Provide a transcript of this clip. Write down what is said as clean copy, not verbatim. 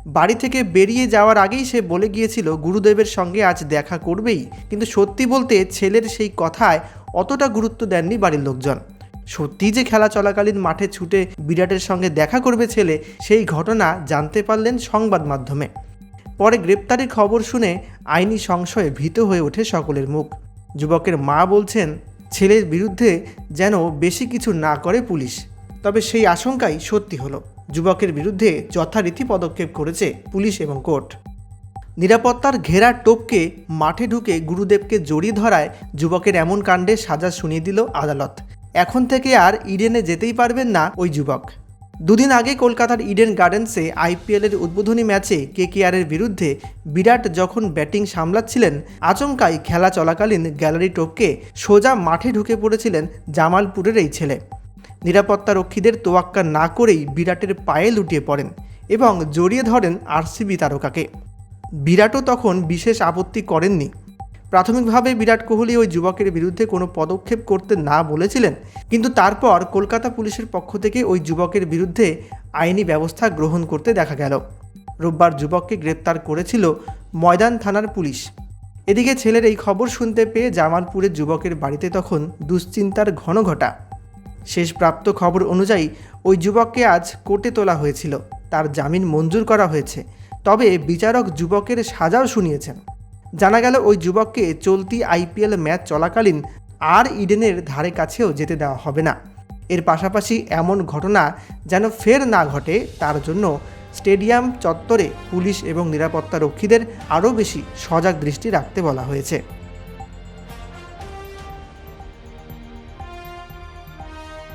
বাড়ি থেকে বেরিয়ে যাওয়ার আগেই সে বলে গিয়েছিল গুরুদেবের সঙ্গে আজ দেখা করবেই, কিন্তু সত্যি বলতে ছেলের সেই কথায় অতটা গুরুত্ব দেননি বাড়ির লোকজন। সত্যি যে খেলা চলাকালীন মাঠে ছুটে বিরাটের সঙ্গে দেখা করবে ছেলে, সেই ঘটনা জানতে পারলেন সংবাদ মাধ্যমে। পরে গ্রেপ্তারির খবর শুনে আইনি সংশয়ে ভীত হয়ে ওঠে সকলের মুখ। যুবকের মা বলছেন ছেলের বিরুদ্ধে যেন বেশি কিছু না করে পুলিশ। তবে সেই আশঙ্কাই সত্যি হলো, যুবকের বিরুদ্ধে যথারীতি পদক্ষেপ করেছে পুলিশ এবং কোর্ট। নিরাপত্তার ঘেরা টপকে মাঠে ঢুকে গুরুদেবকে জড়িয়ে ধরায় যুবকের এমন কাণ্ডে সাজা শুনিয়ে দিল আদালত। এখন থেকে আর ইডেনে যেতেই পারবেন না ওই যুবক। দুদিন আগে কলকাতার ইডেন গার্ডেন্সে আইপিএলের উদ্বোধনী ম্যাচে কেকেআরের বিরুদ্ধে বিরাট যখন ব্যাটিং সামলাচ্ছিলেন, আচমকাই খেলা চলাকালীন গ্যালারি টপকে সোজা মাঠে ঢুকে পড়েছিলেন জামালপুরের এই ছেলে। নিরাপত্তা রক্ষীদের তোয়াক্কা না করেই বিরাটের পায়ে লুটিয়ে পড়েন এবং জড়িয়ে ধরেন আরসিবি তারকাকে। বিরাটও তখন বিশেষ আপত্তি করেননি। প্রাথমিকভাবে বিরাট কোহলি ওই যুবকের বিরুদ্ধে কোনো পদক্ষেপ করতে না বলেছিলেন, কিন্তু তারপর কলকাতা পুলিশের পক্ষ থেকে ওই যুবকের বিরুদ্ধে আইনি ব্যবস্থা গ্রহণ করতে দেখা গেল। রোববার যুবককে গ্রেপ্তার করেছিল ময়দান থানার পুলিশ। এদিকে ছেলের এই খবর শুনতে পেয়ে জামালপুরের যুবকের বাড়িতে তখন দুশ্চিন্তার ঘনঘটা। শেষ প্রাপ্ত খবর অনুযায়ী ওই যুবককে আজ কোর্টে তোলা হয়েছিল, তার জামিন মঞ্জুর করা হয়েছে। তবে বিচারক যুবকের সাজাও শুনিয়েছেন। জানা গেল ওই যুবককে চলতি আইপিএল ম্যাচ চলাকালীন আর ইডেনের ধারে কাছেও যেতে দেওয়া হবে না। এর পাশাপাশি এমন ঘটনা যেন ফের না ঘটে তার জন্য স্টেডিয়াম চত্বরে পুলিশ এবং নিরাপত্তা রক্ষীদের আরও বেশি সজাগ দৃষ্টি রাখতে বলা হয়েছে।